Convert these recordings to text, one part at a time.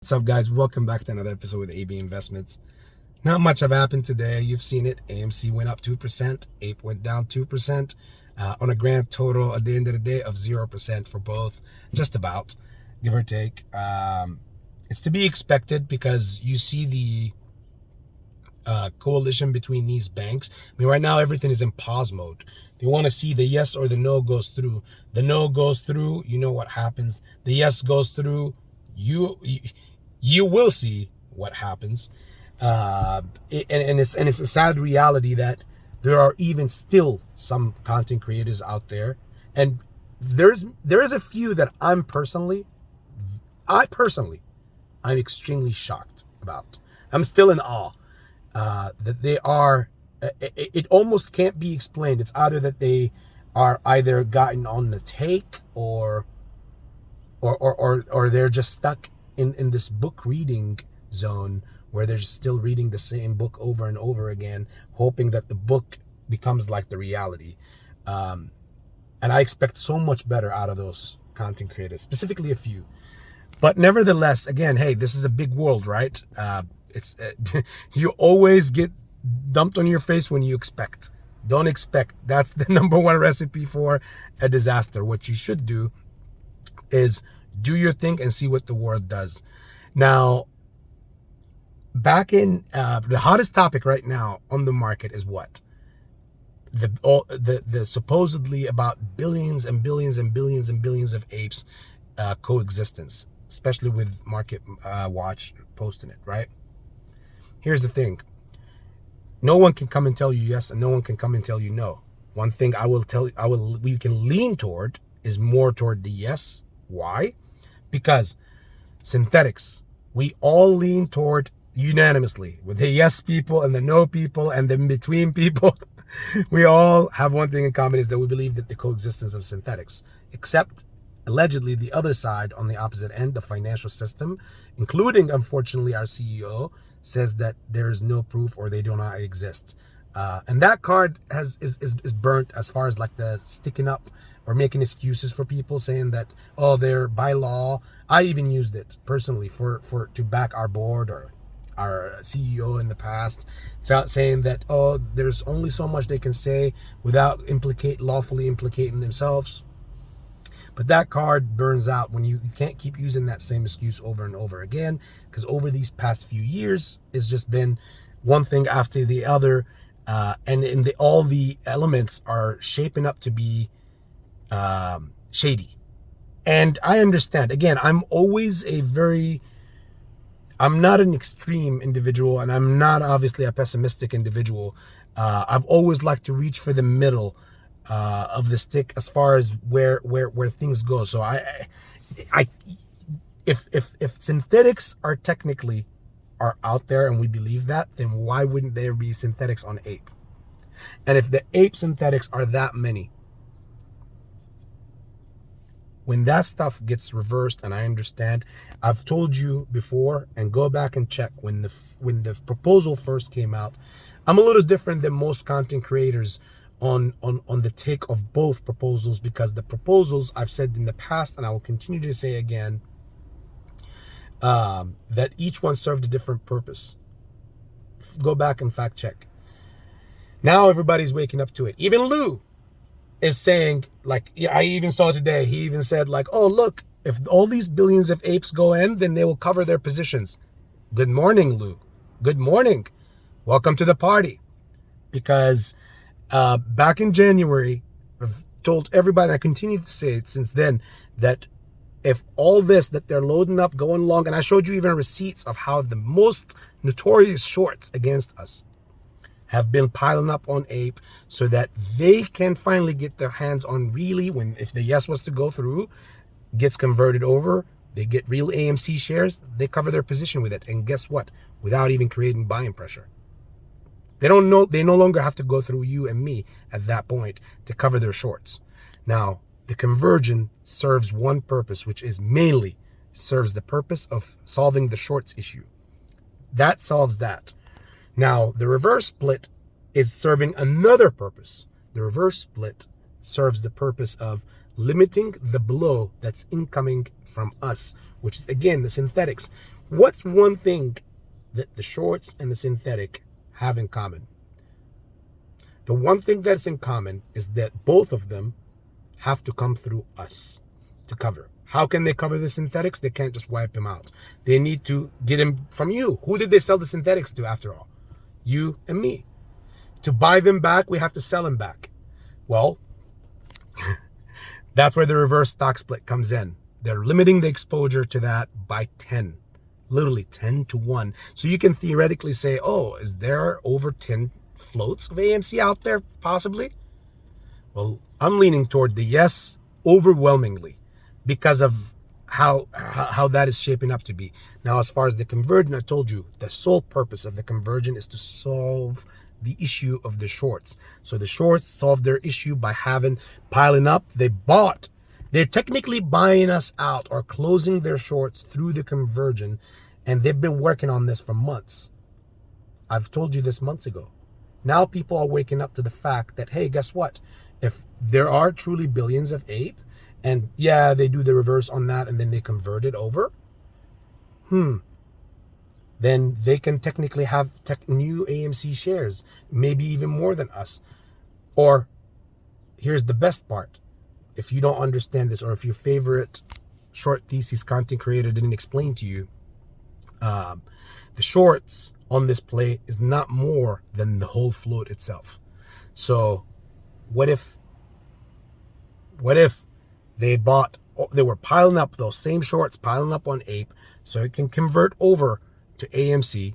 What's up, guys? Welcome back to another episode with AB Investments. Not much have happened today. You've seen it. AMC went up 2%. Ape went down 2%. On a grand total at the end of the day of 0% for both. Just about, give or take. It's to be expected because you see the coalition between these banks. I mean, right now everything is in pause mode. They want to see the yes or the no goes through. The no goes through, you know what happens. The yes goes through, you will see what happens. It's a sad reality that there are even still some content creators out there, and there is a few that I'm extremely shocked about. I'm still in awe that they are. It almost can't be explained. It's either that they are either gotten on the take or they're just stuck in this book reading zone where they're still reading the same book over and over again, hoping that the book becomes like the reality. And I expect so much better out of those content creators, specifically a few. But nevertheless, again, hey, this is a big world, right? You always get dumped on your face when you expect. Don't expect. That's the number one recipe for a disaster. What you should do is do your thing and see what the world does. Now, back in the hottest topic right now on the market is what? The supposedly about billions and billions and billions and billions of apes coexistence, especially with Market Watch posting it, right? Here's the thing. No one can come and tell you yes, and no one can come and tell you no. One thing we can lean toward is more toward the yes. Why? Because synthetics, we all lean toward unanimously with the yes people and the no people and the in-between people. We all have one thing in common, is that we believe that the coexistence of synthetics, except allegedly the other side on the opposite end, the financial system, including, unfortunately, our CEO, says that there is no proof or they do not exist. And that card is burnt as far as like the sticking up or making excuses for people saying that, oh, they're by law. I even used it personally to back our board or our CEO in the past, saying that, oh, there's only so much they can say without lawfully implicating themselves. But that card burns out when you can't keep using that same excuse over and over again, because over these past few years, it's just been one thing after the other, and all the elements are shaping up to be shady. And I understand. Again, I'm not an extreme individual, and I'm not obviously a pessimistic individual. I've always liked to reach for the middle of the stick as far as where things go. So if synthetics are out there and we believe that, then why wouldn't there be synthetics on ape? And if the ape synthetics are that many, when that stuff gets reversed, and I understand, I've told you before, and go back and check when the proposal first came out. I'm a little different than most content creators on the take of both proposals, because the proposals, I've said in the past, and I will continue to say again, that each one served a different purpose. Go back and fact check. Now everybody's waking up to it. Even Lou is saying, like, I even saw today, he even said, like, oh, look, if all these billions of apes go in, then they will cover their positions. Good morning, Lou. Good morning. Welcome to the party. Because back in January, I've told everybody, and I continue to say it since then, that if all this that they're loading up, going long, and I showed you even receipts of how the most notorious shorts against us have been piling up on ape, so that they can finally get their hands on really, if the yes was to go through, gets converted over, they get real AMC shares, they cover their position with it. And guess what? Without even creating buying pressure. They no longer have to go through you and me at that point to cover their shorts. Now, the conversion serves one purpose, which is mainly serves the purpose of solving the shorts issue. That solves that. Now, the reverse split is serving another purpose. The reverse split serves the purpose of limiting the blow that's incoming from us, which is, again, the synthetics. What's one thing that the shorts and the synthetic have in common? The one thing that's in common is that both of them have to come through us to cover. How can they cover the synthetics? They can't just wipe them out. They need to get them from you. Who did they sell the synthetics to after all? You and me. To buy them back, we have to sell them back. Well, that's where the reverse stock split comes in. They're limiting the exposure to that by 10. Literally 10 to 1. So you can theoretically say, oh, is there over 10 floats of AMC out there possibly? Well, I'm leaning toward the yes overwhelmingly because of how that is shaping up to be. Now, as far as the conversion, I told you the sole purpose of the conversion is to solve the issue of the shorts. So the shorts solve their issue by piling up. They're technically buying us out or closing their shorts through the conversion, and they've been working on this for months. I've told you this months ago. Now people are waking up to the fact that, hey, guess what? If there are truly billions of ape, and yeah, they do the reverse on that and then they convert it over, then they can technically have new AMC shares, maybe even more than us. Or here's the best part. If you don't understand this, or if your favorite short thesis content creator didn't explain to you, the shorts on this play is not more than the whole float itself. So what if they were piling up those same shorts, piling up on Ape, so it can convert over to AMC,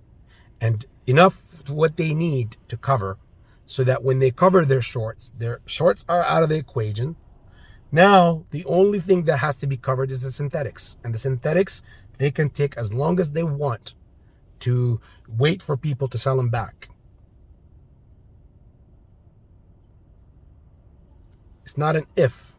and enough what they need to cover, so that when they cover their shorts are out of the equation. Now, the only thing that has to be covered is the synthetics. And the synthetics, they can take as long as they want to wait for people to sell them back. It's not an if.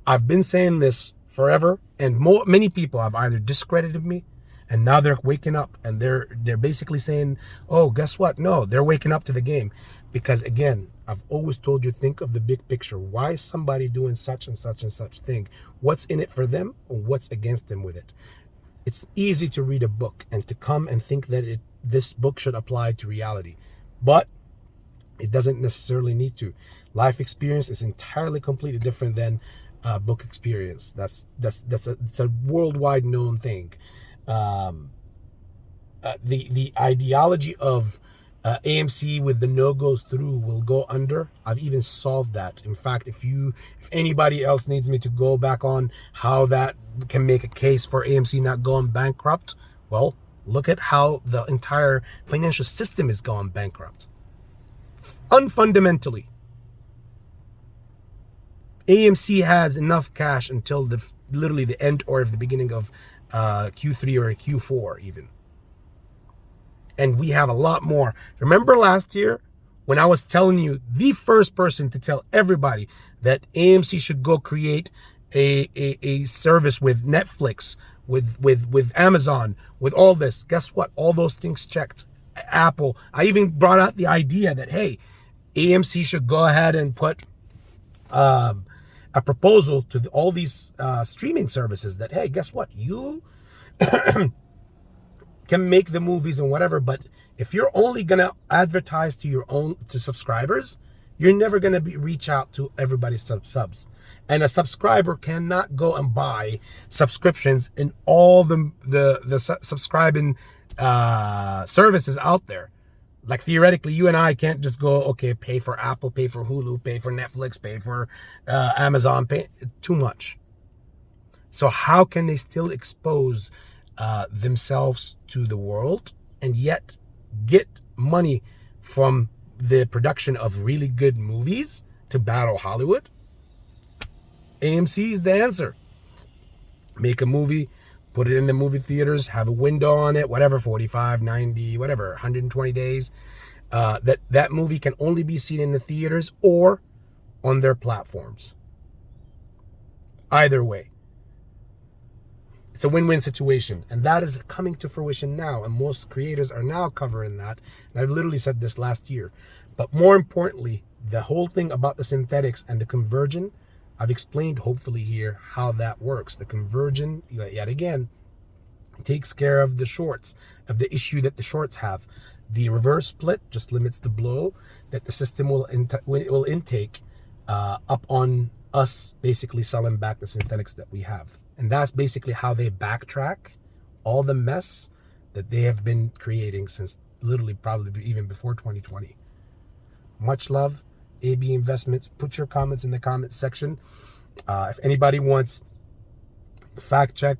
I've been saying this forever, and many people have either discredited me, and now they're waking up and they're basically saying, oh, guess what? No, they're waking up to the game. Because again, I've always told you, think of the big picture. Why is somebody doing such and such and such thing? What's in it for them, or what's against them with it? It's easy to read a book and to come and think that this book should apply to reality. But it doesn't necessarily need to. Life experience is entirely completely different than book experience. That's a worldwide known thing. The ideology of AMC with the no goes through will go under. I've even solved that. In fact, if anybody else needs me to go back on how that can make a case for AMC not going bankrupt, well, look at how the entire financial system is going bankrupt. Unfundamentally, AMC has enough cash until literally the end or the beginning of Q3 or Q4 even. And we have a lot more. Remember last year when I was telling you, the first person to tell everybody that AMC should go create a service with Netflix, with Amazon, with all this. Guess what? All those things checked. Apple. I even brought out the idea that, hey, AMC should go ahead and put a proposal to all these streaming services that, hey, guess what? You can make the movies and whatever, but if you're only gonna advertise to subscribers, you're never gonna reach out to everybody's subs. And a subscriber cannot go and buy subscriptions in all the subscribing services out there. Like theoretically, you and I can't just go, okay, pay for Apple, pay for Hulu, pay for Netflix, pay for Amazon, pay too much. So how can they still expose themselves to the world and yet get money from the production of really good movies to battle Hollywood? AMC is the answer. Make a movie, put it in the movie theaters, have a window on it, whatever, 45, 90, whatever, 120 days. That movie can only be seen in the theaters or on their platforms. Either way, it's a win-win situation, and that is coming to fruition now, and most creators are now covering that. And I've literally said this last year. But more importantly, the whole thing about the synthetics and the conversion, I've explained hopefully here how that works. The conversion, yet again, takes care of the shorts, of the issue that the shorts have. The reverse split just limits the blow that the system will intake up on us basically selling back the synthetics that we have. And that's basically how they backtrack all the mess that they have been creating since literally probably even before 2020. Much love, AB Investments. Put your comments in the comments section. If anybody wants fact check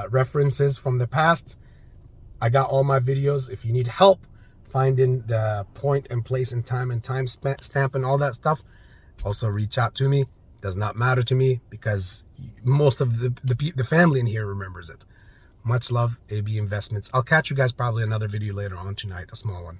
references from the past, I got all my videos. If you need help finding the point and place and time stamp and all that stuff, also reach out to me. Does not matter to me because most of the family in here remembers it. Much love, AB Investments. I'll catch you guys probably another video later on tonight, a small one.